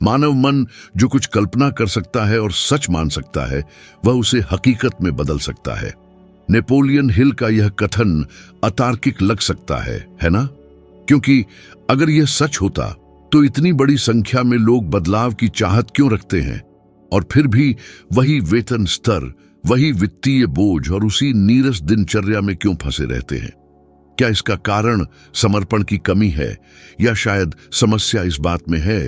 मानव मन जो कुछ कल्पना कर सकता है और सच मान सकता है, वह उसे हकीकत में बदल सकता है। नेपोलियन हिल का यह कथन अतार्किक लग सकता है ना? क्योंकि अगर यह सच होता तो इतनी बड़ी संख्या में लोग बदलाव की चाहत क्यों रखते हैं? और फिर भी वही वेतन स्तर, वही वित्तीय बोझ और उसी नीरस दिनचर्या में क्यों फंसे रहते हैं? क्या इसका कारण समर्पण की कमी है, या शायद समस्या इस बात में है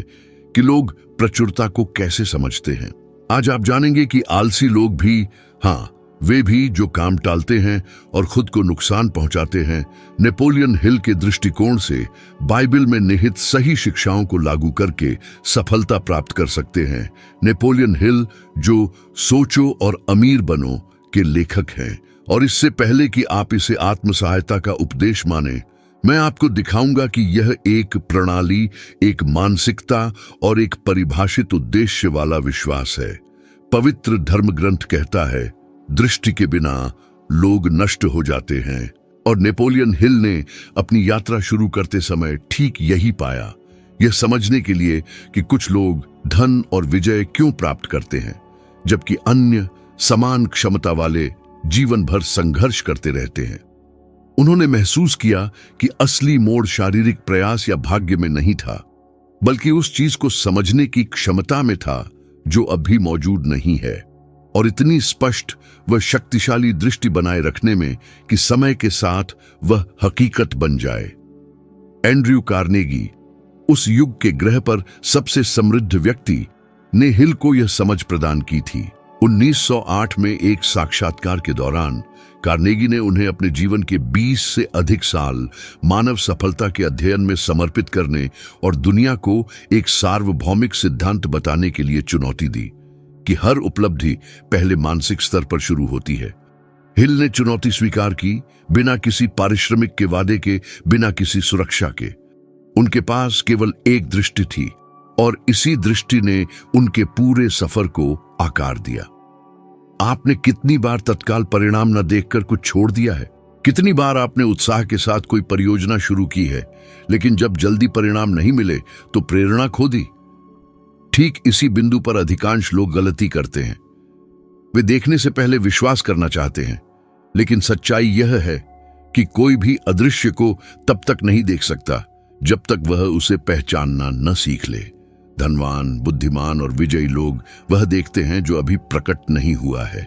कि लोग प्रचुरता को कैसे समझते हैं? आज आप जानेंगे कि आलसी लोग भी, हाँ, वे भी जो काम टालते हैं और खुद को नुकसान पहुंचाते हैं, नेपोलियन हिल के दृष्टिकोण से बाइबल में निहित सही शिक्षाओं को लागू करके सफलता प्राप्त कर सकते हैं। नेपोलियन हिल जो सोचो और अमीर बनो के लेखक हैं, और इससे पहले कि आप इसे आत्म सहायता का उपदेश माने, मैं आपको दिखाऊंगा कि यह एक प्रणाली, एक मानसिकता और एक परिभाषित उद्देश्य वाला विश्वास है। पवित्र धर्म ग्रंथ कहता है, दृष्टि के बिना लोग नष्ट हो जाते हैं। और नेपोलियन हिल ने अपनी यात्रा शुरू करते समय ठीक यही पाया, यह समझने के लिए कि कुछ लोग धन और विजय क्यों प्राप्त करते हैं, जबकि अन्य समान क्षमता वाले जीवन भर संघर्ष करते रहते हैं। उन्होंने महसूस किया कि असली मोड़ शारीरिक प्रयास या भाग्य में नहीं था, बल्कि उस चीज को समझने की क्षमता में था जो अभी मौजूद नहीं है, और इतनी स्पष्ट व शक्तिशाली दृष्टि बनाए रखने में कि समय के साथ वह हकीकत बन जाए। एंड्रयू कार्नेगी, उस युग के ग्रह पर सबसे समृद्ध व्यक्ति, ने हिल को यह समझ प्रदान की थी। 1908 में एक साक्षात्कार के दौरान कार्नेगी ने उन्हें अपने जीवन के 20 से अधिक साल मानव सफलता के अध्ययन में समर्पित करने और दुनिया को एक सार्वभौमिक सिद्धांत बताने के लिए चुनौती दी कि हर उपलब्धि पहले मानसिक स्तर पर शुरू होती है। हिल ने चुनौती स्वीकार की, बिना किसी पारिश्रमिक के वादे के, बिना किसी सुरक्षा के। उनके पास केवल एक दृष्टि थी, और इसी दृष्टि ने उनके पूरे सफर को आकार दिया। आपने कितनी बार तत्काल परिणाम न देखकर कुछ छोड़ दिया है? कितनी बार आपने उत्साह के साथ कोई परियोजना शुरू की है, लेकिन जब जल्दी परिणाम नहीं मिले तो प्रेरणा खो दी? ठीक इसी बिंदु पर अधिकांश लोग गलती करते हैं। वे देखने से पहले विश्वास करना चाहते हैं, लेकिन सच्चाई यह है कि कोई भी अदृश्य को तब तक नहीं देख सकता जब तक वह उसे पहचानना न सीख ले। धनवान, बुद्धिमान और विजयी लोग वह देखते हैं जो अभी प्रकट नहीं हुआ है।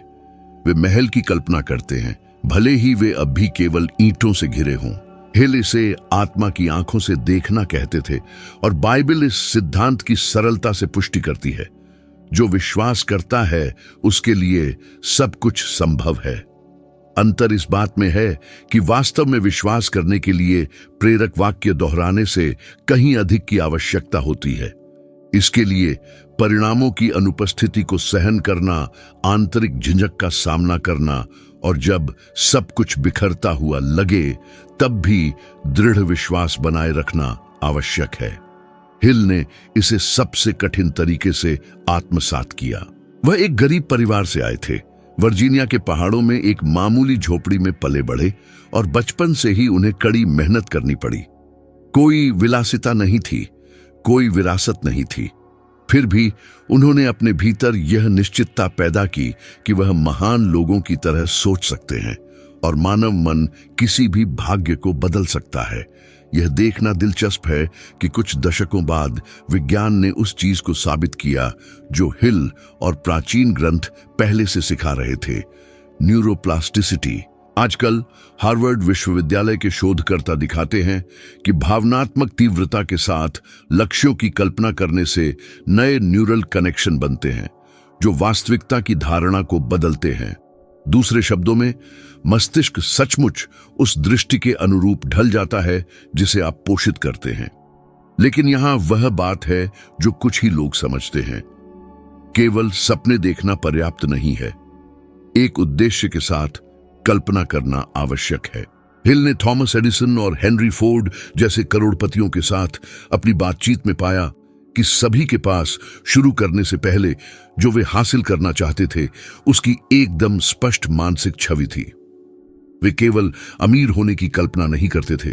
वे महल की कल्पना करते हैं, भले ही वे अब भी केवल ईंटों से घिरे हों। हिल इसे आत्मा की आंखों से देखना कहते थे, और बाइबल इस सिद्धांत की सरलता से पुष्टि करती है। जो विश्वास करता है उसके लिए सब कुछ संभव है। अंतर इस बात में है कि वास्तव में विश्वास करने के लिए प्रेरक वाक्य दोहराने से कहीं अधिक की आवश्यकता होती है। इसके लिए परिणामों की अनुपस्थिति को सहन करना, आंतरिक झिझक का सामना करना, और जब सब कुछ बिखरता हुआ लगे तब भी दृढ़ विश्वास बनाए रखना आवश्यक है। हिल ने इसे सबसे कठिन तरीके से आत्मसात किया। वह एक गरीब परिवार से आए थे। वर्जीनिया के पहाड़ों में एक मामूली झोपड़ी में पले बढ़े, और बचपन से ही उन्हें कड़ी मेहनत करनी पड़ी। कोई विलासिता नहीं थी, कोई विरासत नहीं थी। फिर भी उन्होंने अपने भीतर यह निश्चितता पैदा की कि वह महान लोगों की तरह सोच सकते हैं, और मानव मन किसी भी भाग्य को बदल सकता है। यह देखना दिलचस्प है कि कुछ दशकों बाद विज्ञान ने उस चीज को साबित किया जो हिल और प्राचीन ग्रंथ पहले से सिखा रहे थे, न्यूरोप्लास्टिसिटी। आजकल हार्वर्ड विश्वविद्यालय के शोधकर्ता दिखाते हैं कि भावनात्मक तीव्रता के साथ लक्ष्यों की कल्पना करने से नए न्यूरल कनेक्शन बनते हैं जो वास्तविकता की धारणा को बदलते हैं। दूसरे शब्दों में, मस्तिष्क सचमुच उस दृष्टि के अनुरूप ढल जाता है जिसे आप पोषित करते हैं। लेकिन यहां वह बात है जो कुछ ही लोग समझते हैं, केवल सपने देखना पर्याप्त नहीं है, एक उद्देश्य के साथ कल्पना करना आवश्यक है। हिल ने थॉमस एडिसन और हेनरी फोर्ड जैसे करोड़पतियों के साथ अपनी बातचीत में पाया कि सभी के पास शुरू करने से पहले जो वे हासिल करना चाहते थे उसकी एकदम स्पष्ट मानसिक छवि थी। वे केवल अमीर होने की कल्पना नहीं करते थे,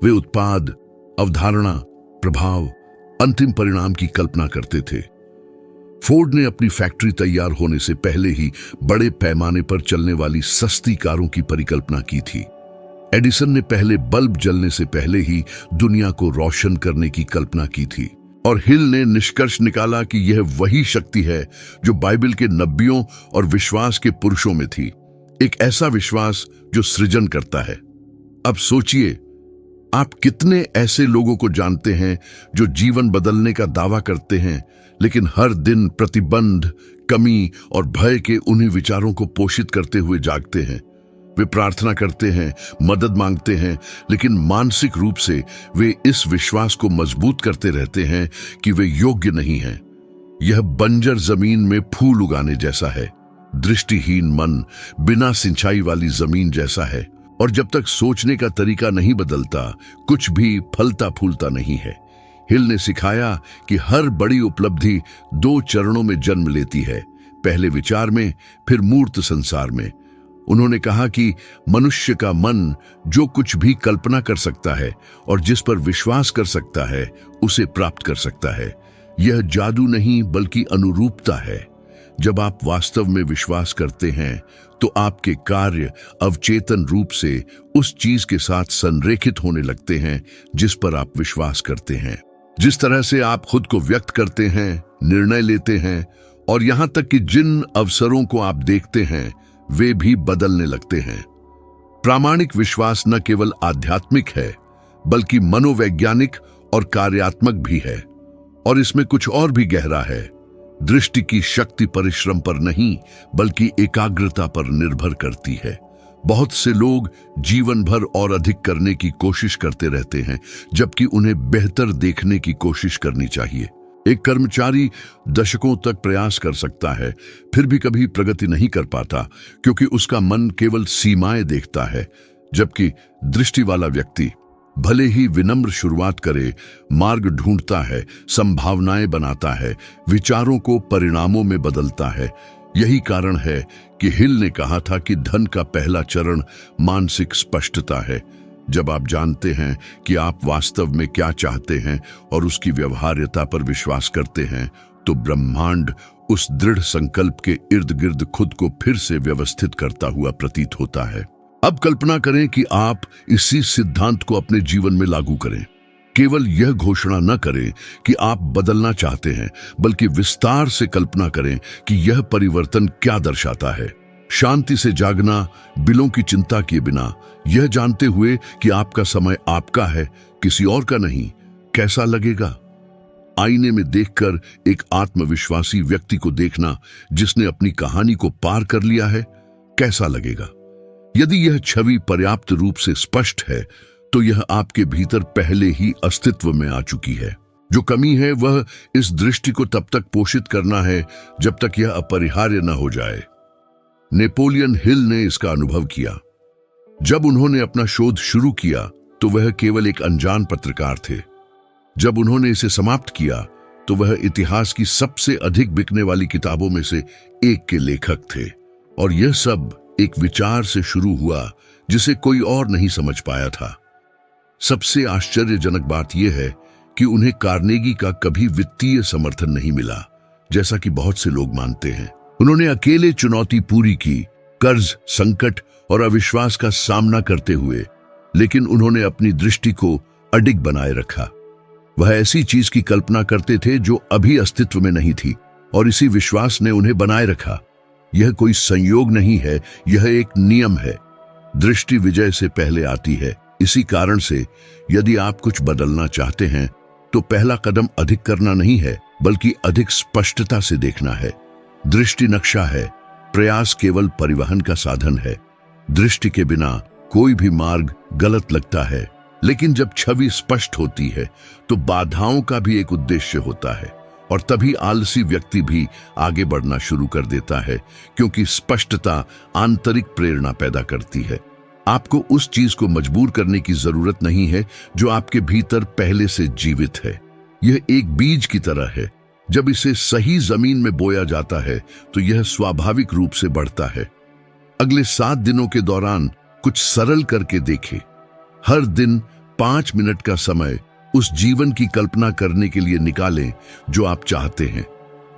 वे उत्पाद, अवधारणा, प्रभाव, अंतिम परिणाम की कल्पना करते थे। फोर्ड ने अपनी फैक्ट्री तैयार होने से पहले ही बड़े पैमाने पर चलने वाली सस्ती कारों की परिकल्पना की थी। एडिसन ने पहले बल्ब जलने से पहले ही दुनिया को रोशन करने की कल्पना की थी। और हिल ने निष्कर्ष निकाला कि यह वही शक्ति है जो बाइबल के नबियों और विश्वास के पुरुषों में थी, एक ऐसा विश्वास जो सृजन करता है। अब सोचिए, आप कितने ऐसे लोगों को जानते हैं जो जीवन बदलने का दावा करते हैं, लेकिन हर दिन प्रतिबंध, कमी और भय के उन्हीं विचारों को पोषित करते हुए जागते हैं। वे प्रार्थना करते हैं, मदद मांगते हैं, लेकिन मानसिक रूप से वे इस विश्वास को मजबूत करते रहते हैं कि वे योग्य नहीं हैं। यह बंजर जमीन में फूल उगाने जैसा है, दृष्टिहीन मन बिना सिंचाई वाली जमीन जैसा है, और जब तक सोचने का तरीका नहीं बदलता, कुछ भी फलता फूलता नहीं है। हिल ने सिखाया कि हर बड़ी उपलब्धि 2 चरणों में जन्म लेती है, पहले विचार में, फिर मूर्त संसार में। उन्होंने कहा कि मनुष्य का मन जो कुछ भी कल्पना कर सकता है और जिस पर विश्वास कर सकता है, उसे प्राप्त कर सकता है। यह जादू नहीं बल्कि अनुरूपता है। जब आप वास्तव में विश्वास करते हैं तो आपके कार्य अवचेतन रूप से उस चीज के साथ संरेखित होने लगते हैं जिस पर आप विश्वास करते हैं। जिस तरह से आप खुद को व्यक्त करते हैं, निर्णय लेते हैं और यहां तक कि जिन अवसरों को आप देखते हैं वे भी बदलने लगते हैं। प्रामाणिक विश्वास न केवल आध्यात्मिक है बल्कि मनोवैज्ञानिक और कार्यात्मक भी है, और इसमें कुछ और भी गहरा है। दृष्टि की शक्ति परिश्रम पर नहीं बल्कि एकाग्रता पर निर्भर करती है। बहुत से लोग जीवन भर और अधिक करने की कोशिश करते रहते हैं, जबकि उन्हें बेहतर देखने की कोशिश करनी चाहिए। एक कर्मचारी दशकों तक प्रयास कर सकता है, फिर भी कभी प्रगति नहीं कर पाता, क्योंकि उसका मन केवल सीमाएं देखता है, जबकि दृष्टि वाला व्यक्ति भले ही विनम्र शुरुआत करे, मार्ग ढूंढता है, संभावनाएं बनाता है, विचारों को परिणामों में बदलता है। यही कारण है कि हिल ने कहा था कि धन का पहला चरण मानसिक स्पष्टता है। जब आप जानते हैं कि आप वास्तव में क्या चाहते हैं और उसकी व्यवहार्यता पर विश्वास करते हैं, तो ब्रह्मांड उस दृढ़ संकल्प के इर्द गिर्द खुद को फिर से व्यवस्थित करता हुआ प्रतीत होता है। अब कल्पना करें कि आप इसी सिद्धांत को अपने जीवन में लागू करें। केवल यह घोषणा न करें कि आप बदलना चाहते हैं, बल्कि विस्तार से कल्पना करें कि यह परिवर्तन क्या दर्शाता है। शांति से जागना, बिलों की चिंता किए बिना, यह जानते हुए कि आपका समय आपका है, किसी और का नहीं। कैसा लगेगा? आईने में देखकर एक आत्मविश्वासी व्यक्ति को देखना जिसने अपनी कहानी को पार कर लिया है, कैसा लगेगा? यदि यह छवि पर्याप्त रूप से स्पष्ट है तो यह आपके भीतर पहले ही अस्तित्व में आ चुकी है। जो कमी है वह इस दृष्टि को तब तक पोषित करना है जब तक यह अपरिहार्य न हो जाए। नेपोलियन हिल ने इसका अनुभव किया। जब उन्होंने अपना शोध शुरू किया तो वह केवल एक अनजान पत्रकार थे। जब उन्होंने इसे समाप्त किया तो वह इतिहास की सबसे अधिक बिकने वाली किताबों में से एक के लेखक थे। और यह सब एक विचार से शुरू हुआ जिसे कोई और नहीं समझ पाया था। सबसे आश्चर्यजनक बात यह है कि उन्हें कार्नेगी का कभी वित्तीय समर्थन नहीं मिला, जैसा कि बहुत से लोग मानते हैं। उन्होंने अकेले चुनौती पूरी की, कर्ज, संकट और अविश्वास का सामना करते हुए, लेकिन उन्होंने अपनी दृष्टि को अडिग बनाए रखा। वह ऐसी चीज की कल्पना करते थे जो अभी अस्तित्व में नहीं थी, और इसी विश्वास ने उन्हें बनाए रखा। यह कोई संयोग नहीं है, यह एक नियम है। दृष्टि विजय से पहले आती है। इसी कारण से यदि आप कुछ बदलना चाहते हैं तो पहला कदम अधिक करना नहीं है, बल्कि अधिक स्पष्टता से देखना है। दृष्टि नक्शा है, प्रयास केवल परिवहन का साधन है। दृष्टि के बिना कोई भी मार्ग गलत लगता है, लेकिन जब छवि स्पष्ट होती है तो बाधाओं का भी एक उद्देश्य होता है, और तभी आलसी व्यक्ति भी आगे बढ़ना शुरू कर देता है, क्योंकि स्पष्टता आंतरिक प्रेरणा पैदा करती है। आपको उस चीज को मजबूर करने की जरूरत नहीं है जो आपके भीतर पहले से जीवित है। यह एक बीज की तरह है। जब इसे सही जमीन में बोया जाता है तो यह स्वाभाविक रूप से बढ़ता है। अगले 7 दिनों के दौरान कुछ सरल करके देखें। हर दिन 5 मिनट का समय उस जीवन की कल्पना करने के लिए निकालें जो आप चाहते हैं।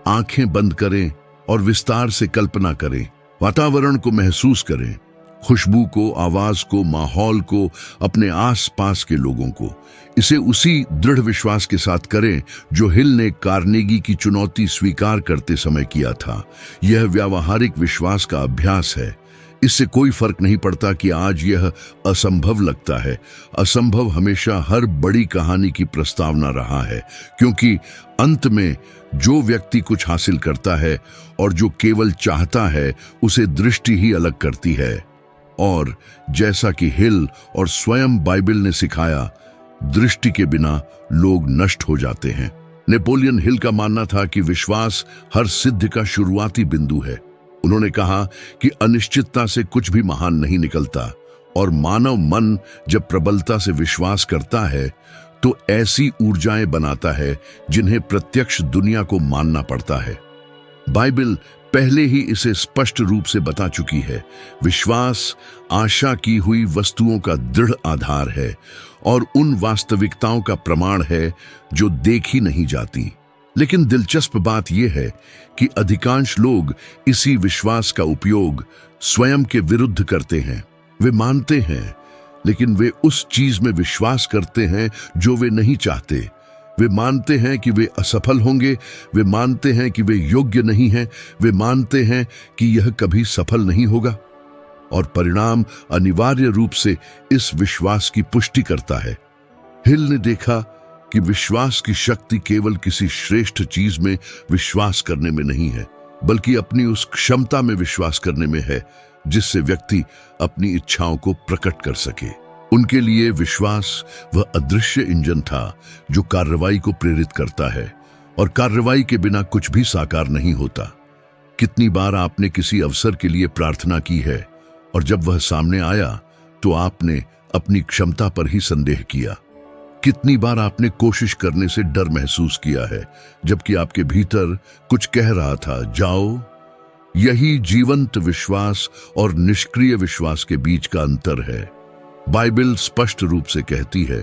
आंखें बंद करें और विस्तार से कल्पना करें। वातावरण को महसूस करें, खुशबू को, आवाज को, माहौल को, अपने आसपास के लोगों को। इसे उसी दृढ़ विश्वास के साथ करें जो हिल ने कार्नेगी की चुनौती स्वीकार करते समय किया था। यह व्यावहारिक विश्वास का अभ्यास है। इससे कोई फर्क नहीं पड़ता कि आज यह असंभव लगता है। असंभव हमेशा हर बड़ी कहानी की प्रस्तावना रहा है, क्योंकि अंत में जो व्यक्ति कुछ हासिल करता है और जो केवल चाहता है, उसे दृष्टि ही अलग करती है। और जैसा कि हिल और स्वयं बाइबल ने सिखाया, दृष्टि के बिना लोग नष्ट हो जाते हैं। नेपोलियन हिल का मानना था कि विश्वास हर सिद्धि का शुरुआती बिंदु है। उन्होंने कहा कि अनिश्चितता से कुछ भी महान नहीं निकलता, और मानव मन जब प्रबलता से विश्वास करता है तो ऐसी ऊर्जाएं बनाता है जिन्हें प्रत्यक्ष दुनिया को मानना पड़ता है। बाइबल पहले ही इसे स्पष्ट रूप से बता चुकी है। विश्वास आशा की हुई वस्तुओं का दृढ़ आधार है और उन वास्तविकताओं का प्रमाण है जो देखी नहीं जाती। लेकिन दिलचस्प बात यह है कि अधिकांश लोग इसी विश्वास का उपयोग स्वयं के विरुद्ध करते हैं। वे मानते हैं, लेकिन वे उस चीज में विश्वास करते हैं जो वे नहीं चाहते। वे मानते हैं कि वे असफल होंगे, वे मानते हैं कि वे योग्य नहीं हैं, वे मानते हैं कि यह कभी सफल नहीं होगा, और परिणाम अनिवार्य रूप से इस विश्वास की पुष्टि करता है। हिल ने देखा कि विश्वास की शक्ति केवल किसी श्रेष्ठ चीज में विश्वास करने में नहीं है, बल्कि अपनी उस क्षमता में विश्वास करने में है जिससे व्यक्ति अपनी इच्छाओं को प्रकट कर सके। उनके लिए विश्वास वह अदृश्य इंजन था जो कार्रवाई को प्रेरित करता है, और कार्रवाई के बिना कुछ भी साकार नहीं होता। कितनी बार आपने किसी अवसर के लिए प्रार्थना की है और जब वह सामने आया तो आपने अपनी क्षमता पर ही संदेह किया। कितनी बार आपने कोशिश करने से डर महसूस किया है जबकि आपके भीतर कुछ कह रहा था, जाओ। यही जीवंत विश्वास और निष्क्रिय विश्वास के बीच का अंतर है। बाइबल स्पष्ट रूप से कहती है,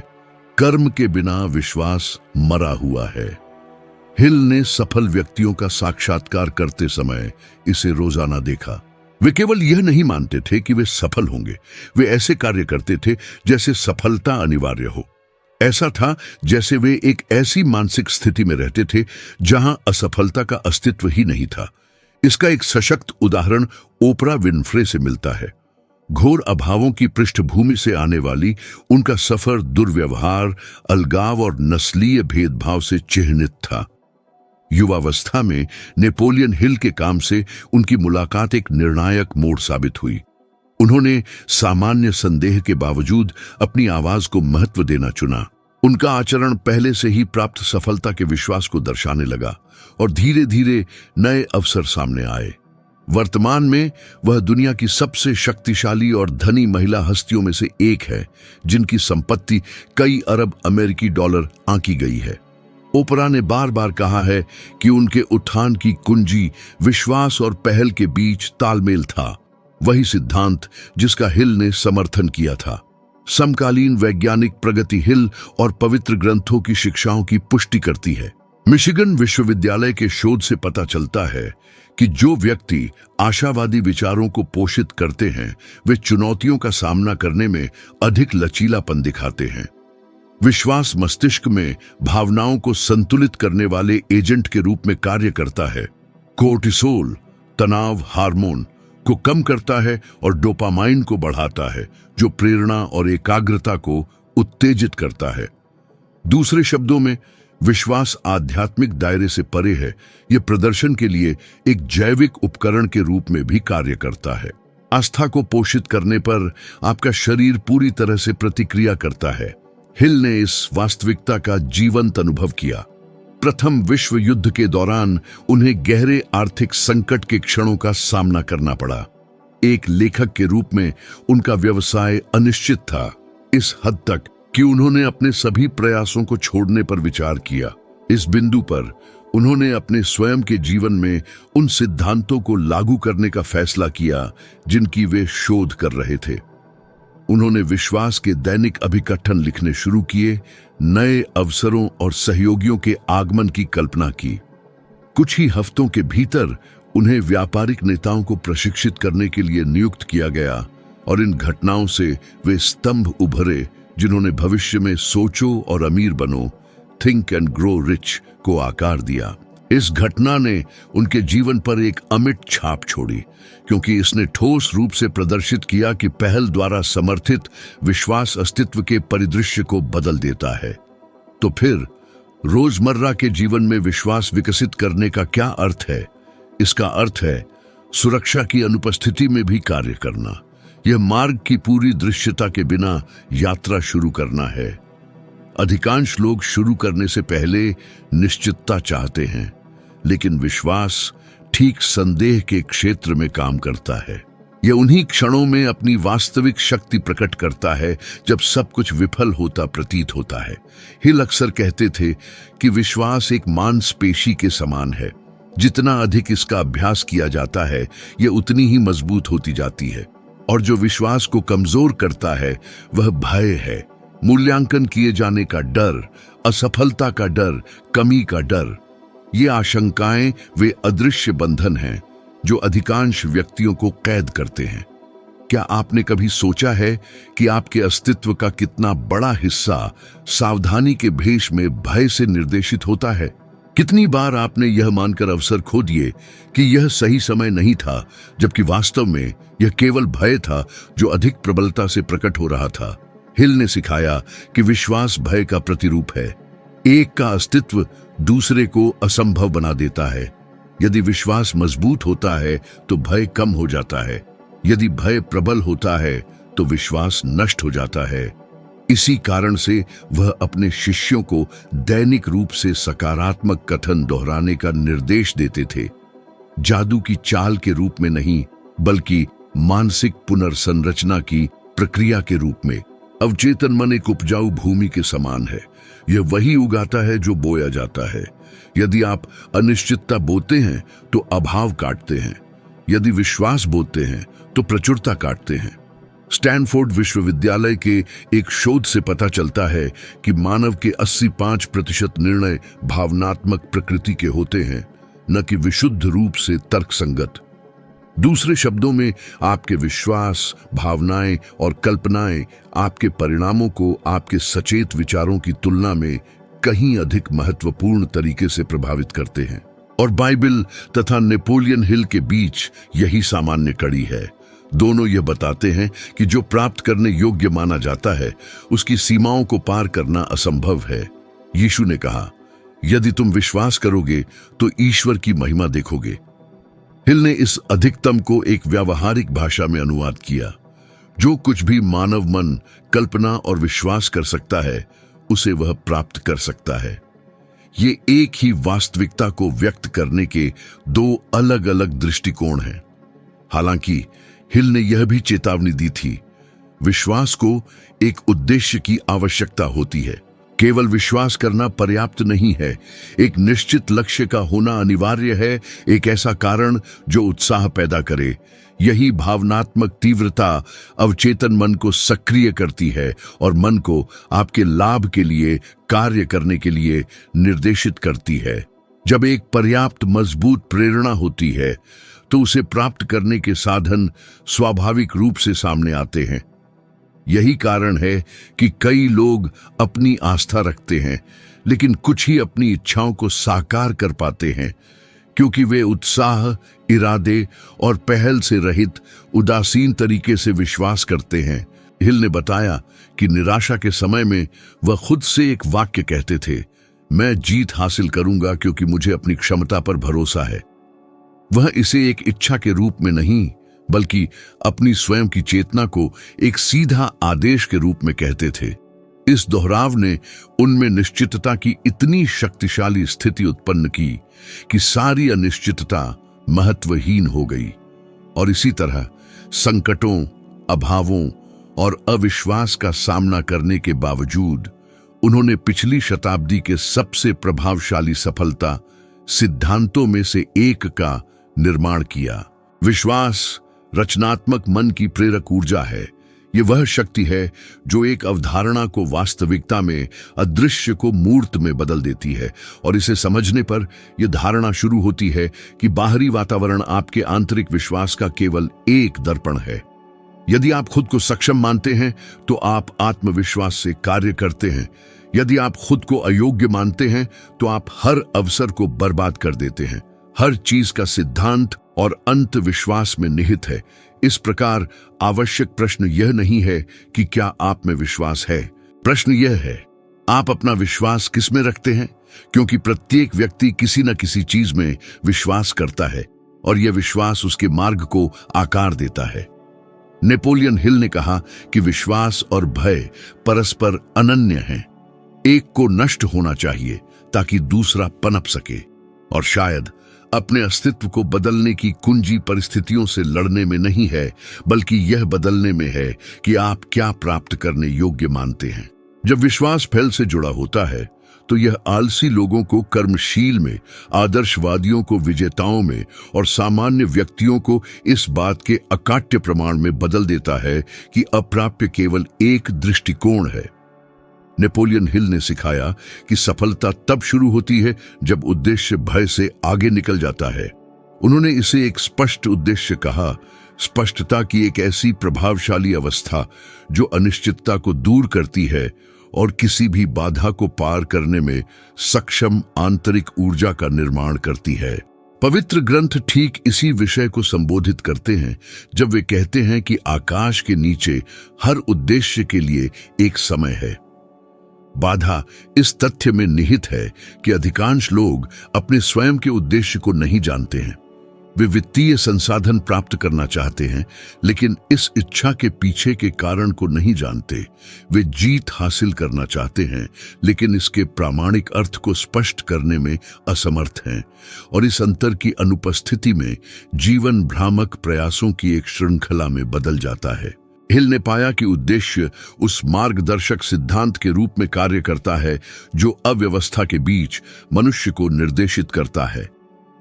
कर्म के बिना विश्वास मरा हुआ है। हिल ने सफल व्यक्तियों का साक्षात्कार करते समय इसे रोजाना देखा। वे केवल यह नहीं मानते थे कि वे सफल होंगे, वे ऐसे कार्य करते थे जैसे सफलता अनिवार्य हो। ऐसा था जैसे वे एक ऐसी मानसिक स्थिति में रहते थे जहां असफलता का अस्तित्व ही नहीं था। इसका एक सशक्त उदाहरण ओपरा विनफ्रे से मिलता है। घोर अभावों की पृष्ठभूमि से आने वाली उनका सफर दुर्व्यवहार, अलगाव और नस्लीय भेदभाव से चिह्नित था। युवावस्था में नेपोलियन हिल के काम से उनकी मुलाकात एक निर्णायक मोड़ साबित हुई। उन्होंने सामान्य संदेह के बावजूद अपनी आवाज को महत्व देना चुना। उनका आचरण पहले से ही प्राप्त सफलता के विश्वास को दर्शाने लगा और धीरे धीरे नए अवसर सामने आए। वर्तमान में वह दुनिया की सबसे शक्तिशाली और धनी महिला हस्तियों में से एक है, जिनकी संपत्ति कई अरब अमेरिकी डॉलर आंकी गई है। ओपरा ने बार बार कहा है कि उनके उत्थान की कुंजी विश्वास और पहल के बीच तालमेल था, वही सिद्धांत जिसका हिल ने समर्थन किया था। समकालीन वैज्ञानिक प्रगति हिल और पवित्र ग्रंथों की शिक्षाओं की पुष्टि करती है। मिशिगन विश्वविद्यालय के शोध से पता चलता है कि जो व्यक्ति आशावादी विचारों को पोषित करते हैं, वे चुनौतियों का सामना करने में अधिक लचीलापन दिखाते हैं। विश्वास मस्तिष्क में भावनाओं को संतुलित करने वाले एजेंट के रूप में कार्य करता है। कोर्टिसोल तनाव हार्मोन को कम करता है और डोपामाइन को बढ़ाता है, जो प्रेरणा और एकाग्रता को उत्तेजित करता है। दूसरे शब्दों में, विश्वास आध्यात्मिक दायरे से परे है। यह प्रदर्शन के लिए एक जैविक उपकरण के रूप में भी कार्य करता है। आस्था को पोषित करने पर आपका शरीर पूरी तरह से प्रतिक्रिया करता है। हिल ने इस वास्तविकता का जीवंत अनुभव किया। प्रथम विश्व युद्ध के दौरान उन्हें गहरे आर्थिक संकट के क्षणों का सामना करना पड़ा। एक लेखक के रूप में उनका व्यवसाय अनिश्चित था, इस हद तक कि उन्होंने अपने सभी प्रयासों को छोड़ने पर विचार किया। इस बिंदु पर उन्होंने अपने स्वयं के जीवन में उन सिद्धांतों को लागू करने का फैसला किया जिनकी वे शोध कर रहे थे। उन्होंने विश्वास के दैनिक अभिकथन लिखने शुरू किए, नए अवसरों और सहयोगियों के आगमन की कल्पना की। कुछ ही हफ्तों के भीतर उन्हें व्यापारिक नेताओं को प्रशिक्षित करने के लिए नियुक्त किया गया और इन घटनाओं से वे स्तंभ उभरे जिन्होंने भविष्य में सोचो और अमीर बनो, थिंक एंड ग्रो रिच को आकार दिया। इस घटना ने उनके जीवन पर एक अमिट छाप छोड़ी, क्योंकि इसने ठोस रूप से प्रदर्शित किया कि पहल द्वारा समर्थित विश्वास अस्तित्व के परिदृश्य को बदल देता है। तो फिर रोजमर्रा के जीवन में विश्वास विकसित करने का क्या अर्थ है? इसका अर्थ है सुरक्षा की अनुपस्थिति में भी कार्य करना। यह मार्ग की पूरी दृश्यता के बिना यात्रा शुरू करना है। अधिकांश लोग शुरू करने से पहले निश्चितता चाहते हैं, लेकिन विश्वास ठीक संदेह के क्षेत्र में काम करता है। यह उन्हीं क्षणों में अपनी वास्तविक शक्ति प्रकट करता है जब सब कुछ विफल होता प्रतीत होता है। हिल अक्सर कहते थे कि विश्वास एक मांसपेशी के समान है। जितना अधिक इसका अभ्यास किया जाता है, यह उतनी ही मजबूत होती जाती है। और जो विश्वास को कमजोर करता है वह भय है, मूल्यांकन किए जाने का डर, असफलता का डर, कमी का डर। ये आशंकाएं वे अदृश्य बंधन हैं जो अधिकांश व्यक्तियों को कैद करते हैं। क्या आपने कभी सोचा है कि आपके अस्तित्व का कितना बड़ा हिस्सा सावधानी के भेष में भय से निर्देशित होता है? कितनी बार आपने यह मानकर अवसर खो दिए कि यह सही समय नहीं था, जबकि वास्तव में यह केवल भय था जो अधिक प्रबलता से प्रकट हो रहा था। हिल ने सिखाया कि विश्वास भय का प्रतिरूप है। एक का अस्तित्व दूसरे को असंभव बना देता है। यदि विश्वास मजबूत होता है तो भय कम हो जाता है। यदि भय प्रबल होता है तो विश्वास नष्ट हो जाता है। इसी कारण से वह अपने शिष्यों को दैनिक रूप से सकारात्मक कथन दोहराने का निर्देश देते थे, जादू की चाल के रूप में नहीं, बल्कि मानसिक पुनर्संरचना की प्रक्रिया के रूप में। अवचेतन मन एक उपजाऊ भूमि के समान है। यह वही उगाता है जो बोया जाता है। यदि आप अनिश्चितता बोते हैं तो अभाव काटते हैं। यदि विश्वास बोते हैं तो प्रचुरता काटते हैं। स्टैनफोर्ड विश्वविद्यालय के एक शोध से पता चलता है कि मानव के 85% निर्णय भावनात्मक प्रकृति के होते हैं, न कि विशुद्ध रूप से तर्कसंगत। दूसरे शब्दों में, आपके विश्वास, भावनाएं और कल्पनाएं आपके परिणामों को आपके सचेत विचारों की तुलना में कहीं अधिक महत्वपूर्ण तरीके से प्रभावित करते हैं। और बाइबल तथा नेपोलियन हिल के बीच यही सामान्य कड़ी है। दोनों यह बताते हैं कि जो प्राप्त करने योग्य माना जाता है, उसकी सीमाओं को पार करना असंभव है। यीशु ने कहा, यदि तुम विश्वास करोगे तो ईश्वर की महिमा देखोगे। हिल ने इस अधिकतम को एक व्यावहारिक भाषा में अनुवाद किया। जो कुछ भी मानव मन कल्पना और विश्वास कर सकता है, उसे वह प्राप्त कर सकता है। ये एक ही वास्तविकता को व्यक्त करने के दो अलग अलग दृष्टिकोण हैं। हालांकि हिल ने यह भी चेतावनी दी थी, विश्वास को एक उद्देश्य की आवश्यकता होती है। केवल विश्वास करना पर्याप्त नहीं है। एक निश्चित लक्ष्य का होना अनिवार्य है, एक ऐसा कारण जो उत्साह पैदा करे। यही भावनात्मक तीव्रता अवचेतन मन को सक्रिय करती है और मन को आपके लाभ के लिए कार्य करने के लिए निर्देशित करती है। जब एक पर्याप्त मजबूत प्रेरणा होती है तो उसे प्राप्त करने के साधन स्वाभाविक रूप से सामने आते हैं। यही कारण है कि कई लोग अपनी आस्था रखते हैं, लेकिन कुछ ही अपनी इच्छाओं को साकार कर पाते हैं, क्योंकि वे उत्साह, इरादे और पहल से रहित उदासीन तरीके से विश्वास करते हैं। हिल ने बताया कि निराशा के समय में वह खुद से एक वाक्य कहते थे, मैं जीत हासिल करूंगा क्योंकि मुझे अपनी क्षमता पर भरोसा है। वह इसे एक इच्छा के रूप में नहीं, बल्कि अपनी स्वयं की चेतना को एक सीधा आदेश के रूप में कहते थे। इस दोहराव ने उनमें निश्चितता की इतनी शक्तिशाली स्थिति उत्पन्न की कि सारी अनिश्चितता महत्वहीन हो गई। और इसी तरह संकटों, अभावों और अविश्वास का सामना करने के बावजूद उन्होंने पिछली शताब्दी के सबसे प्रभावशाली सफलता सिद्धांतों में से एक का निर्माण किया। विश्वास रचनात्मक मन की प्रेरक ऊर्जा है। ये वह शक्ति है जो एक अवधारणा को वास्तविकता में, अदृश्य को मूर्त में बदल देती है। और इसे समझने पर यह धारणा शुरू होती है कि बाहरी वातावरण आपके आंतरिक विश्वास का केवल एक दर्पण है। यदि आप खुद को सक्षम मानते हैं तो आप आत्मविश्वास से कार्य करते हैं। यदि आप खुद को अयोग्य मानते हैं तो आप हर अवसर को बर्बाद कर देते हैं। हर चीज का सिद्धांत और अंत विश्वास में निहित है। इस प्रकार आवश्यक प्रश्न यह नहीं है कि क्या आप में विश्वास है, प्रश्न यह है आप अपना विश्वास किस में रखते हैं, क्योंकि प्रत्येक व्यक्ति किसी न किसी चीज में विश्वास करता है और यह विश्वास उसके मार्ग को आकार देता है। नेपोलियन हिल ने कहा कि विश्वास और भय परस्पर अनन्य हैं। एक को नष्ट होना चाहिए ताकि दूसरा पनप सके। और शायद अपने अस्तित्व को बदलने की कुंजी परिस्थितियों से लड़ने में नहीं है, बल्कि यह बदलने में है कि आप क्या प्राप्त करने योग्य मानते हैं। जब विश्वास फैल से जुड़ा होता है तो यह आलसी लोगों को कर्मशील में, आदर्शवादियों को विजेताओं में और सामान्य व्यक्तियों को इस बात के अकाट्य प्रमाण में बदल देता है कि अप्राप्य केवल एक दृष्टिकोण है। नेपोलियन हिल ने सिखाया कि सफलता तब शुरू होती है जब उद्देश्य भय से आगे निकल जाता है। उन्होंने इसे एक स्पष्ट उद्देश्य कहा, स्पष्टता की एक ऐसी प्रभावशाली अवस्था जो अनिश्चितता को दूर करती है और किसी भी बाधा को पार करने में सक्षम आंतरिक ऊर्जा का निर्माण करती है। पवित्र ग्रंथ ठीक इसी विषय को संबोधित करते हैं जब वे कहते हैं कि आकाश के नीचे हर उद्देश्य के लिए एक समय है। बाधा इस तथ्य में निहित है कि अधिकांश लोग अपने स्वयं के उद्देश्य को नहीं जानते हैं। वे वित्तीय संसाधन प्राप्त करना चाहते हैं, लेकिन इस इच्छा के पीछे के कारण को नहीं जानते। वे जीत हासिल करना चाहते हैं, लेकिन इसके प्रामाणिक अर्थ को स्पष्ट करने में असमर्थ हैं। और इस अंतर की अनुपस्थिति में जीवन भ्रामक प्रयासों की एक श्रृंखला में बदल जाता है। हिल ने पाया कि उद्देश्य उस मार्गदर्शक सिद्धांत के रूप में कार्य करता है जो अव्यवस्था के बीच मनुष्य को निर्देशित करता है।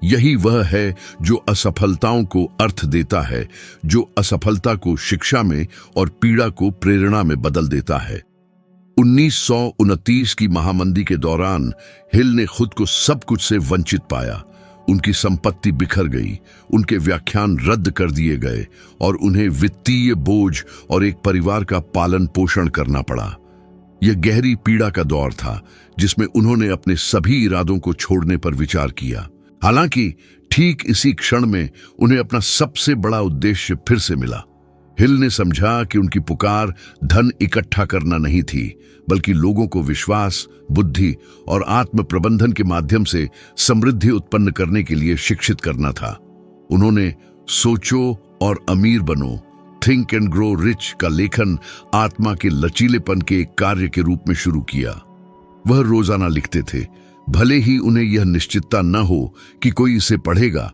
यही वह है जो असफलताओं को अर्थ देता है, जो असफलता को शिक्षा में और पीड़ा को प्रेरणा में बदल देता है। 1929 की महामंदी के दौरान हिल ने खुद को सब कुछ से वंचित पाया। उनकी संपत्ति बिखर गई, उनके व्याख्यान रद्द कर दिए गए और उन्हें वित्तीय बोझ और एक परिवार का पालन पोषण करना पड़ा। यह गहरी पीड़ा का दौर था जिसमें उन्होंने अपने सभी इरादों को छोड़ने पर विचार किया। हालांकि ठीक इसी क्षण में उन्हें अपना सबसे बड़ा उद्देश्य फिर से मिला। हिल ने समझा कि उनकी पुकार धन इकट्ठा करना नहीं थी, बल्कि लोगों को विश्वास, बुद्धि और आत्म प्रबंधन के माध्यम से समृद्धि उत्पन्न करने के लिए शिक्षित करना था। उन्होंने सोचो और अमीर बनो, थिंक एंड ग्रो रिच का लेखन आत्मा के लचीलेपन के एक कार्य के रूप में शुरू किया। वह रोजाना लिखते थे, भले ही उन्हें यह निश्चितता न हो कि कोई इसे पढ़ेगा,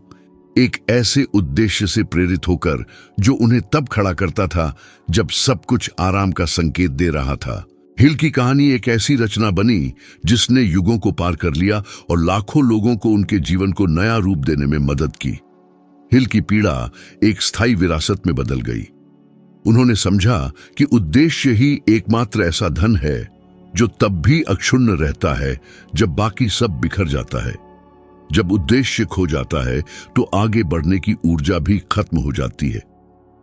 एक ऐसे उद्देश्य से प्रेरित होकर जो उन्हें तब खड़ा करता था जब सब कुछ आराम का संकेत दे रहा था। हिल की कहानी एक ऐसी रचना बनी जिसने युगों को पार कर लिया और लाखों लोगों को उनके जीवन को नया रूप देने में मदद की। हिल की पीड़ा एक स्थायी विरासत में बदल गई। उन्होंने समझा कि उद्देश्य ही एकमात्र ऐसा धन है जो तब भी अक्षुण्ण रहता है जब बाकी सब बिखर जाता है। जब उद्देश्य खो जाता है तो आगे बढ़ने की ऊर्जा भी खत्म हो जाती है।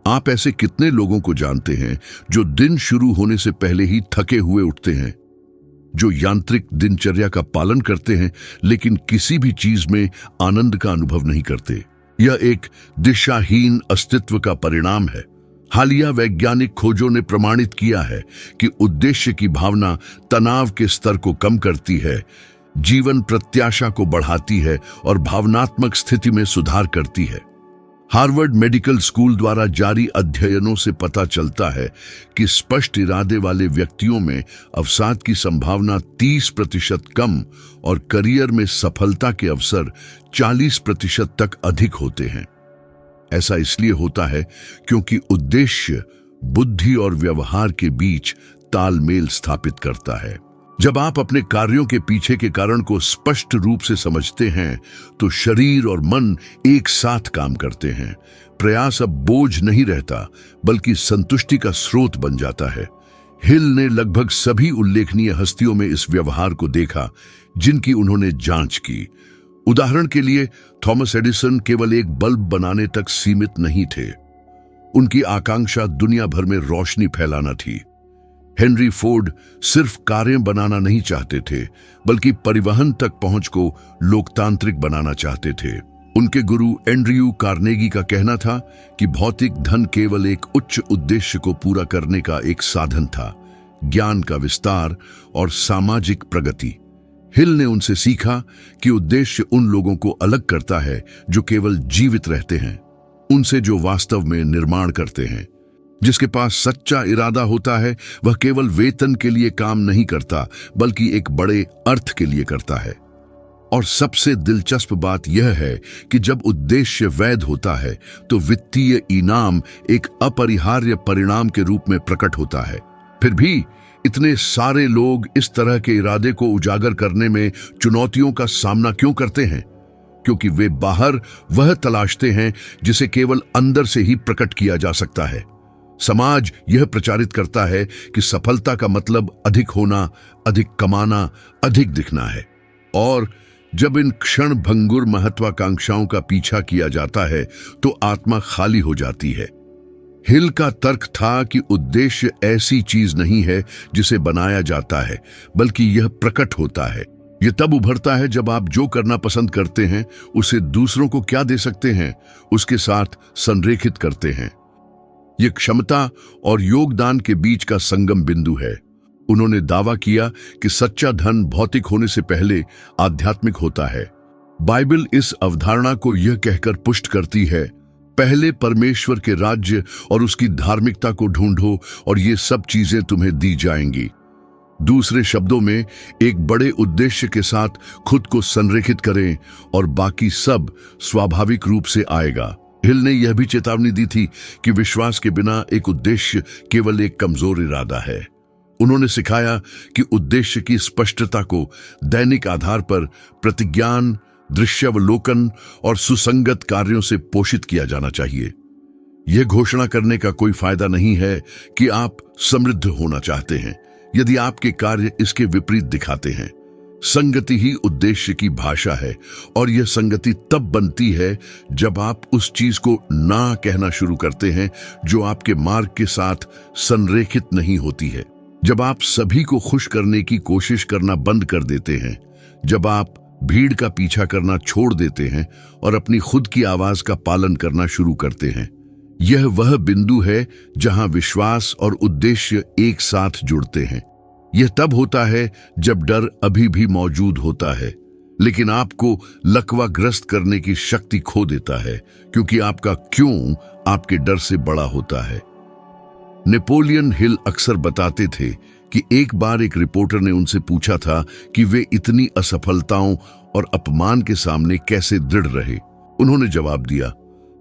आप ऐसे कितने लोगों को जानते हैं जो दिन शुरू होने से पहले ही थके हुए उठते हैं, जो यांत्रिक दिनचर्या का पालन करते हैं लेकिन किसी भी चीज में आनंद का अनुभव नहीं करते। यह एक दिशाहीन अस्तित्व का परिणाम है। हालिया वैज्ञानिक खोजों ने प्रमाणित किया है कि उद्देश्य की भावना तनाव के स्तर को कम करती है, जीवन प्रत्याशा को बढ़ाती है और भावनात्मक स्थिति में सुधार करती है। हार्वर्ड मेडिकल स्कूल द्वारा जारी अध्ययनों से पता चलता है कि स्पष्ट इरादे वाले व्यक्तियों में अवसाद की संभावना 30% कम और करियर में सफलता के अवसर 40% तक अधिक होते हैं। ऐसा इसलिए होता है क्योंकि उद्देश्य बुद्धि और व्यवहार के बीच तालमेल स्थापित करता है। जब आप अपने कार्यों के पीछे के कारण को स्पष्ट रूप से समझते हैं तो शरीर और मन एक साथ काम करते हैं। प्रयास अब बोझ नहीं रहता बल्कि संतुष्टि का स्रोत बन जाता है। हिल ने लगभग सभी उल्लेखनीय हस्तियों में इस व्यवहार को देखा जिनकी उन्होंने जांच की। उदाहरण के लिए थॉमस एडिसन केवल एक बल्ब बनाने तक सीमित नहीं थे, उनकी आकांक्षा दुनिया भर में रोशनी फैलाना थी। हेनरी फोर्ड सिर्फ कारें बनाना नहीं चाहते थे बल्कि परिवहन तक पहुंच को लोकतांत्रिक बनाना चाहते थे। उनके गुरु एंड्रयू कार्नेगी का कहना था कि भौतिक धन केवल एक उच्च उद्देश्य को पूरा करने का एक साधन था, ज्ञान का विस्तार और सामाजिक प्रगति। हिल ने उनसे सीखा कि उद्देश्य उन लोगों को अलग करता है जो केवल जीवित रहते हैं, उनसे जो वास्तव में निर्माण करते हैं। जिसके पास सच्चा इरादा होता है वह केवल वेतन के लिए काम नहीं करता बल्कि एक बड़े अर्थ के लिए करता है। और सबसे दिलचस्प बात यह है कि जब उद्देश्य वैध होता है तो वित्तीय इनाम एक अपरिहार्य परिणाम के रूप में प्रकट होता है। फिर भी इतने सारे लोग इस तरह के इरादे को उजागर करने में चुनौतियों का सामना क्यों करते हैं? क्योंकि वे बाहर वह तलाशते हैं जिसे केवल अंदर से ही प्रकट किया जा सकता है। समाज यह प्रचारित करता है कि सफलता का मतलब अधिक होना, अधिक कमाना, अधिक दिखना है। और जब इन क्षण भंगुर महत्वाकांक्षाओं का पीछा किया जाता है तो आत्मा खाली हो जाती है। हिल का तर्क था कि उद्देश्य ऐसी चीज नहीं है जिसे बनाया जाता है बल्कि यह प्रकट होता है। यह तब उभरता है जब आप जो करना पसंद करते हैं उसे दूसरों को क्या दे सकते हैं उसके साथ संरेखित करते हैं। यह क्षमता और योगदान के बीच का संगम बिंदु है। उन्होंने दावा किया कि सच्चा धन भौतिक होने से पहले आध्यात्मिक होता है। बाइबल इस अवधारणा को यह कहकर पुष्ट करती है, पहले परमेश्वर के राज्य और उसकी धार्मिकता को ढूंढो और ये सब चीजें तुम्हें दी जाएंगी। दूसरे शब्दों में, एक बड़े उद्देश्य के साथ खुद को संरेखित करें और बाकी सब स्वाभाविक रूप से आएगा। हिल ने यह भी चेतावनी दी थी कि विश्वास के बिना एक उद्देश्य केवल एक कमजोर इरादा है। उन्होंने सिखाया कि उद्देश्य की स्पष्टता को दैनिक आधार पर प्रतिज्ञान, दृश्यावलोकन और सुसंगत कार्यों से पोषित किया जाना चाहिए। यह घोषणा करने का कोई फायदा नहीं है कि आप समृद्ध होना चाहते हैं यदि आपके कार्य इसके विपरीत दिखाते हैं। संगति ही उद्देश्य की भाषा है और यह संगति तब बनती है जब आप उस चीज को ना कहना शुरू करते हैं जो आपके मार्ग के साथ संरेखित नहीं होती है। जब आप सभी को खुश करने की कोशिश करना बंद कर देते हैं, जब आप भीड़ का पीछा करना छोड़ देते हैं और अपनी खुद की आवाज का पालन करना शुरू करते हैं, यह वह बिंदु है जहां विश्वास और उद्देश्य एक साथ जुड़ते हैं। यह तब होता है जब डर अभी भी मौजूद होता है लेकिन आपको लकवाग्रस्त करने की शक्ति खो देता है क्योंकि आपका क्यों आपके डर से बड़ा होता है। नेपोलियन हिल अक्सर बताते थे कि एक बार एक रिपोर्टर ने उनसे पूछा था कि वे इतनी असफलताओं और अपमान के सामने कैसे दृढ़ रहे। उन्होंने जवाब दिया,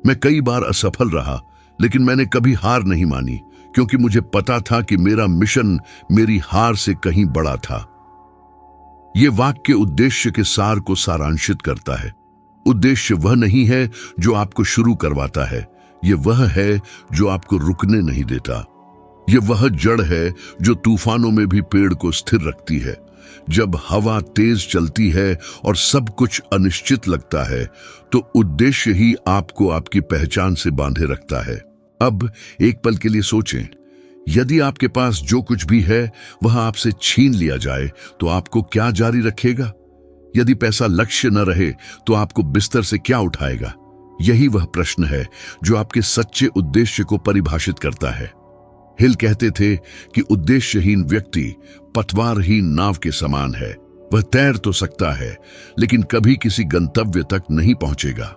मैं कई बार असफल रहा लेकिन मैंने कभी हार नहीं मानी क्योंकि मुझे पता था कि मेरा मिशन मेरी हार से कहीं बड़ा था। यह वाक्य उद्देश्य के सार को सारांशित करता है। उद्देश्य वह नहीं है जो आपको शुरू करवाता है, यह वह है जो आपको रुकने नहीं देता। यह वह जड़ है जो तूफानों में भी पेड़ को स्थिर रखती है। जब हवा तेज चलती है और सब कुछ अनिश्चित लगता है तो उद्देश्य ही आपको आपकी पहचान से बांधे रखता है। अब एक पल के लिए सोचें, यदि आपके पास जो कुछ भी है वह आपसे छीन लिया जाए तो आपको क्या जारी रखेगा? यदि पैसा लक्ष्य न रहे तो आपको बिस्तर से क्या उठाएगा? यही वह प्रश्न है जो आपके सच्चे उद्देश्य को परिभाषित करता है। हिल कहते थे कि उद्देश्यहीन व्यक्ति पतवारहीन नाव के समान है। वह तैर तो सकता है लेकिन कभी किसी गंतव्य तक नहीं पहुंचेगा।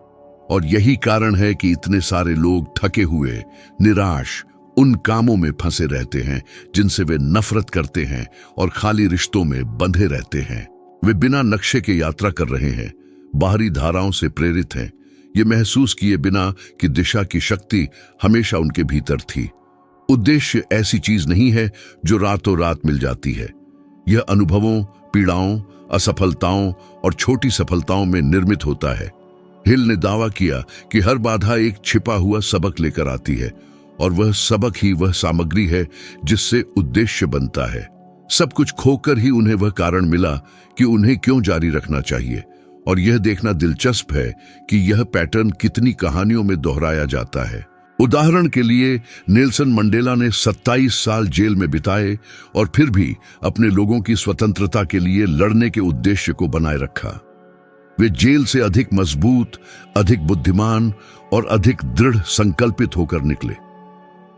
और यही कारण है कि इतने सारे लोग थके हुए, निराश, उन कामों में फंसे रहते हैं जिनसे वे नफरत करते हैं और खाली रिश्तों में बंधे रहते हैं। वे बिना नक्शे के यात्रा कर रहे हैं, बाहरी धाराओं से प्रेरित हैं, ये महसूस किए बिना कि दिशा की शक्ति हमेशा उनके भीतर थी। उद्देश्य ऐसी चीज नहीं है जो रातों रात मिल जाती है। यह अनुभवों, पीड़ाओं, असफलताओं और छोटी सफलताओं में निर्मित होता है। हिल ने दावा किया कि हर बाधा एक छिपा हुआ सबक लेकर आती है और वह सबक ही वह सामग्री है जिससे उद्देश्य बनता है। सब कुछ खोकर ही उन्हें वह कारण मिला कि उन्हें क्यों जारी रखना चाहिए। और यह देखना दिलचस्प है कि यह पैटर्न कितनी कहानियों में दोहराया जाता है। उदाहरण के लिए नेल्सन मंडेला ने 27 साल जेल में बिताए और फिर भी अपने लोगों की स्वतंत्रता के लिए लड़ने के उद्देश्य को बनाए रखा। वे जेल से अधिक मजबूत, अधिक बुद्धिमान और अधिक दृढ़ संकल्पित होकर निकले।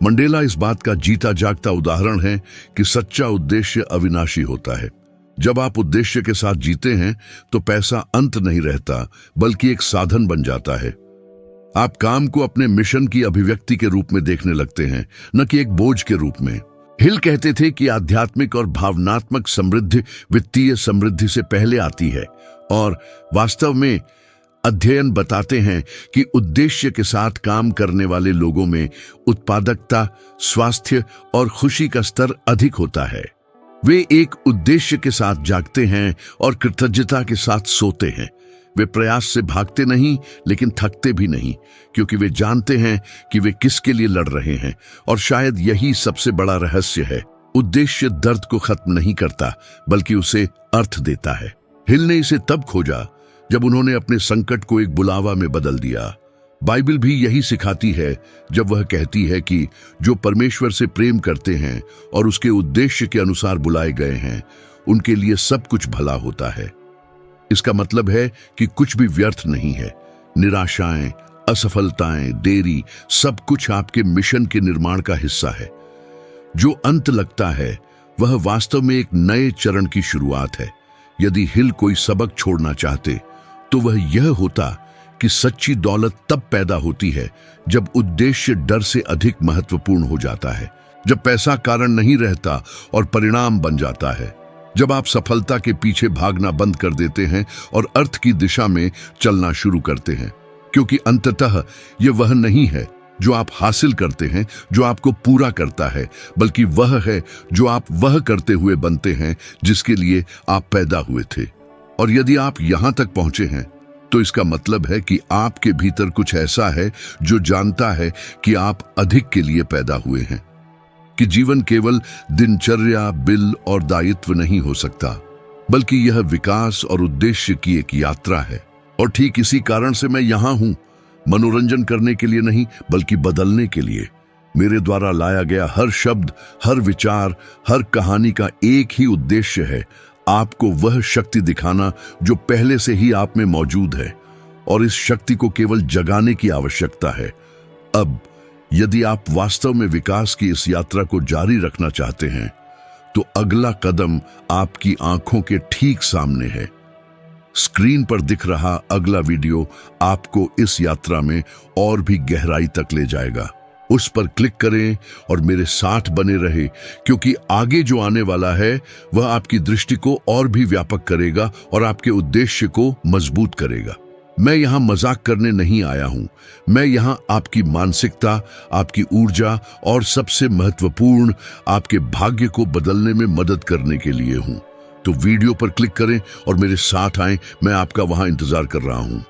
मंडेला इस बात का जीता जागता उदाहरण है कि सच्चा उद्देश्य अविनाशी होता है। जब आप उद्देश्य के साथ जीते हैं तो पैसा अंत नहीं रहता, बल्कि एक साधन बन जाता है। आप काम को अपने मिशन की अभिव्यक्ति के रूप में देखने लगते हैं, न कि एक बोझ के रूप में। हिल कहते थे कि आध्यात्मिक और भावनात्मक समृद्धि वित्तीय समृद्धि से पहले आती है, और वास्तव में अध्ययन बताते हैं कि उद्देश्य के साथ काम करने वाले लोगों में उत्पादकता, स्वास्थ्य और खुशी का स्तर अधिक होता है। वे एक उद्देश्य के साथ जागते हैं और कृतज्ञता के साथ सोते हैं। वे प्रयास से भागते नहीं, लेकिन थकते भी नहीं, क्योंकि वे जानते हैं कि वे किसके लिए लड़ रहे हैं। और शायद यही सबसे बड़ा रहस्य है। उद्देश्य दर्द को खत्म नहीं करता, बल्कि उसे अर्थ देता है। हिल ने इसे तब खोजा जब उन्होंने अपने संकट को एक बुलावा में बदल दिया। बाइबल भी यही सिखाती है जब वह कहती है कि जो परमेश्वर से प्रेम करते हैं और उसके उद्देश्य के अनुसार बुलाए गए हैं, उनके लिए सब कुछ भला होता है। इसका मतलब है कि कुछ भी व्यर्थ नहीं है। निराशाएं, असफलताएं, देरी, सब कुछ आपके मिशन के निर्माण का हिस्सा है। जो अंत लगता है वह वास्तव में एक नए चरण की शुरुआत है। यदि हिल कोई सबक छोड़ना चाहते तो वह यह होता कि सच्ची दौलत तब पैदा होती है जब उद्देश्य डर से अधिक महत्वपूर्ण हो जाता है, जब पैसा कारण नहीं रहता और परिणाम बन जाता है, जब आप सफलता के पीछे भागना बंद कर देते हैं और अर्थ की दिशा में चलना शुरू करते हैं। क्योंकि अंततः यह वह नहीं है जो आप हासिल करते हैं जो आपको पूरा करता है, बल्कि वह है जो आप वह करते हुए बनते हैं जिसके लिए आप पैदा हुए थे। और यदि आप यहां तक पहुंचे हैं तो इसका मतलब है कि आपके भीतर कुछ ऐसा है जो जानता है कि आप अधिक के लिए पैदा हुए हैं, कि जीवन केवल दिनचर्या, बिल और दायित्व नहीं हो सकता, बल्कि यह विकास और उद्देश्य की एक यात्रा है। और ठीक इसी कारण से मैं यहां हूं, मनोरंजन करने के लिए नहीं, बल्कि बदलने के लिए। मेरे द्वारा लाया गया हर शब्द, हर विचार, हर कहानी का एक ही उद्देश्य है, आपको वह शक्ति दिखाना जो पहले से ही आप में मौजूद है, और इस शक्ति को केवल जगाने की आवश्यकता है। अब यदि आप वास्तव में विकास की इस यात्रा को जारी रखना चाहते हैं तो अगला कदम आपकी आंखों के ठीक सामने है। स्क्रीन पर दिख रहा अगला वीडियो आपको इस यात्रा में और भी गहराई तक ले जाएगा। उस पर क्लिक करें और मेरे साथ बने रहे, क्योंकि आगे जो आने वाला है वह आपकी दृष्टि को और भी व्यापक करेगा और आपके उद्देश्य को मजबूत करेगा। मैं यहाँ मजाक करने नहीं आया हूँ, मैं यहाँ आपकी मानसिकता, आपकी ऊर्जा और सबसे महत्वपूर्ण आपके भाग्य को बदलने में मदद करने के लिए हूँ। तो वीडियो पर क्लिक करें और मेरे साथ आएं, मैं आपका वहाँ इंतजार कर रहा हूँ।